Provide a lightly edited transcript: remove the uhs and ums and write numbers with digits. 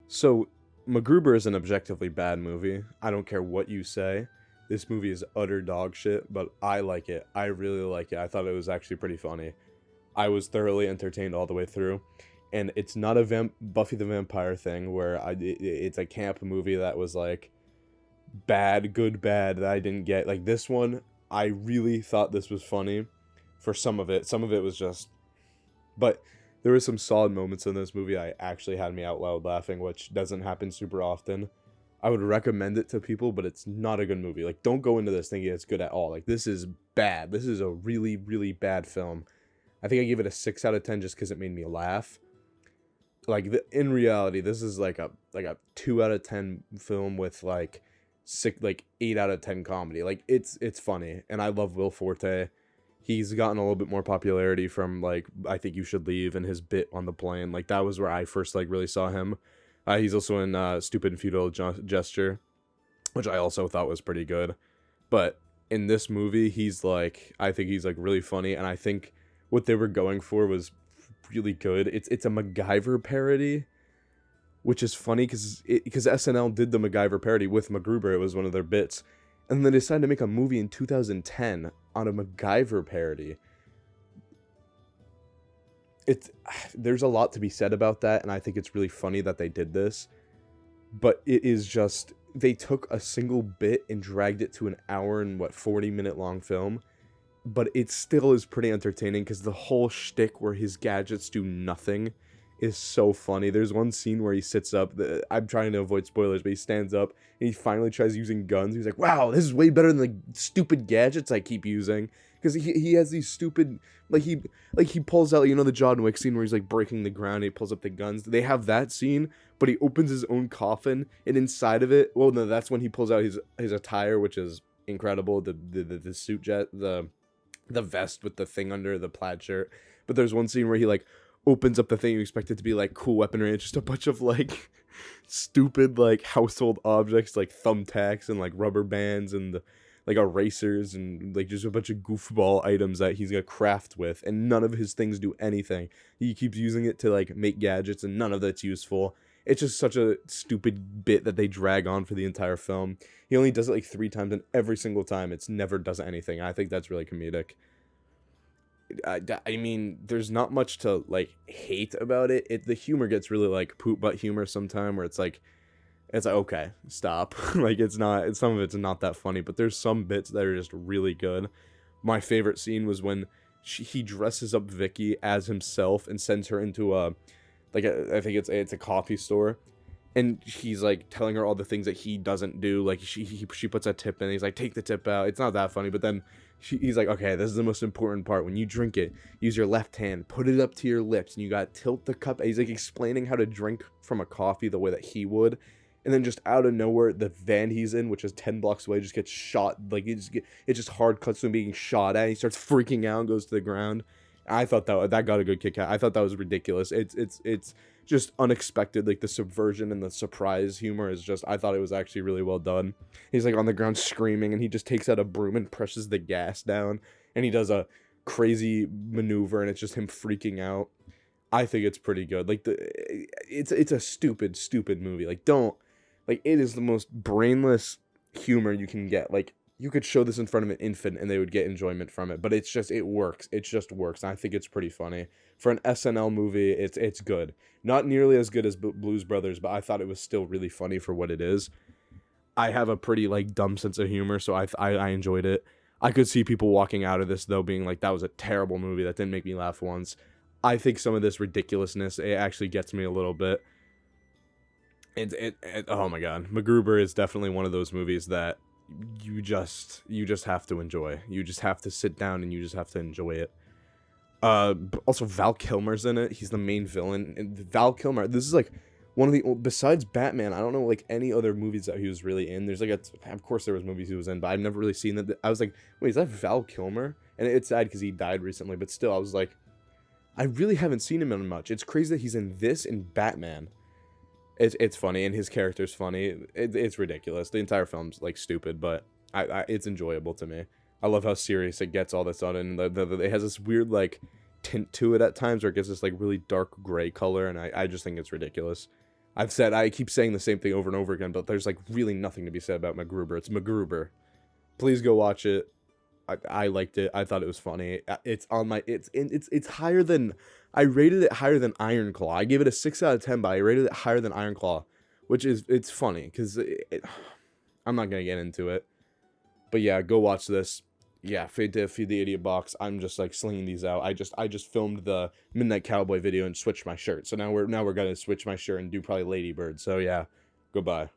So, MacGruber is an objectively bad movie. I don't care what you say. This movie is utter dog shit, but I like it. I really like it. I thought it was actually pretty funny. I was thoroughly entertained all the way through. And it's not a Buffy the Vampire thing where it's a camp movie that was like bad, good, bad that I didn't get. Like this one, I really thought this was funny for some of it. Some of it was just, but there were some solid moments in this movie I actually had me out loud laughing, which doesn't happen super often. I would recommend it to people, but it's not a good movie. Like, don't go into this thinking it's good at all. Like, this is bad. This is a really, really bad film. I think I gave it a 6 out of 10 just because it made me laugh. Like, in reality, this is like a 2 out of 10 film with like 8 out of 10 comedy. Like, it's funny, and I love Will Forte. He's gotten a little bit more popularity from like I Think You Should Leave and his bit on the plane. Like that was where I first like really saw him. He's also in Stupid and Futile Gesture, which I also thought was pretty good. But in this movie, I think he's like really funny, and I think what they were going for was really good. It's a MacGyver parody, which is funny because SNL did the MacGyver parody with MacGruber. It was one of their bits, and they decided to make a movie in 2010 on a MacGyver parody. There's a lot to be said about that, and I think it's really funny that they did this. But it is just, they took a single bit and dragged it to an hour and 40-minute long film. But it still is pretty entertaining because the whole shtick where his gadgets do nothing is so funny. There's one scene where he sits up. I'm trying to avoid spoilers, but he stands up and he finally tries using guns. He's like, wow, this is way better than the stupid gadgets I keep using. Because he has these stupid, he pulls out, the John Wick scene where he's like breaking the ground and he pulls up the guns. They have that scene, but he opens his own coffin, and inside of it, well, no, that's when he pulls out his attire, which is incredible. The suit the vest with the thing under the plaid shirt. But there's one scene where he like opens up the thing, you expect it to be like cool weaponry. It's just a bunch of like stupid like household objects like thumbtacks and like rubber bands and like erasers and like just a bunch of goofball items that he's gonna craft with, and none of his things do anything. He keeps using it to like make gadgets, and none of that's useful. It's just such a stupid bit that they drag on for the entire film. He only does it like 3 times, and every single time it's never does anything. I think that's really comedic. I mean, there's not much to like hate about it. The humor gets really like poop butt humor sometime, where it's like okay, stop. Like some of it's not that funny, but there's some bits that are just really good. My favorite scene was when he dresses up Vicky as himself and sends her into I think it's a coffee store, and he's like telling her all the things that he doesn't do. Like she puts a tip in, he's like, take the tip out. It's not that funny, but then he's like, okay, this is the most important part. When you drink it, use your left hand, put it up to your lips, and you gotta tilt the cup. He's like explaining how to drink from a coffee the way that he would. And then just out of nowhere, the van he's in, which is 10 blocks away, just gets shot. Like it just hard cuts to him being shot at. He starts freaking out and goes to the ground. I thought that got a good kick out. I thought that was ridiculous. It's just unexpected. Like the subversion and the surprise humor is just, I thought it was actually really well done. He's like on the ground screaming, and he just takes out a broom and presses the gas down, and he does a crazy maneuver, and it's just him freaking out. I think it's pretty good. Like it's a stupid movie. Like, it is the most brainless humor you can get. Like, you could show this in front of an infant and they would get enjoyment from it. But it works. It just works. And I think it's pretty funny. For an SNL movie, it's good. Not nearly as good as Blues Brothers, but I thought it was still really funny for what it is. I have a pretty, like, dumb sense of humor, so I enjoyed it. I could see people walking out of this, though, being like, that was a terrible movie. That didn't make me laugh once. I think some of this ridiculousness, it actually gets me a little bit. Oh my god, MacGruber is definitely one of those movies that you just have to enjoy. You just have to sit down and you just have to enjoy it. Also Val Kilmer's in it. He's the main villain. And Val Kilmer, this is like one of the, besides Batman, I don't know like any other movies that he was really in. There's like of course there was movies he was in, but I've never really seen that. I was like, wait, is that Val Kilmer? And it's sad because he died recently, but still, I was like, I really haven't seen him in much. It's crazy that he's in this and Batman. It's funny, and his character's funny. It's ridiculous. The entire film's like stupid, but it's enjoyable to me. I love how serious it gets all of a sudden. It has this weird like tint to it at times, where it gets this like really dark gray color, and I just think it's ridiculous. I keep saying the same thing over and over again, but there's like really nothing to be said about MacGruber. It's MacGruber. Please go watch it. I liked it. I thought it was funny. It's on my it's higher than I rated it higher than Iron Claw. I gave it a 6 out of 10, but I rated it higher than Iron Claw, which is it's funny because I'm not gonna get into it. But yeah, go watch this. Yeah, Feed the Idiot box. I'm just like slinging these out. I just filmed the Midnight Cowboy video and switched my shirt. So now we're gonna switch my shirt and do probably Ladybird. So yeah, goodbye.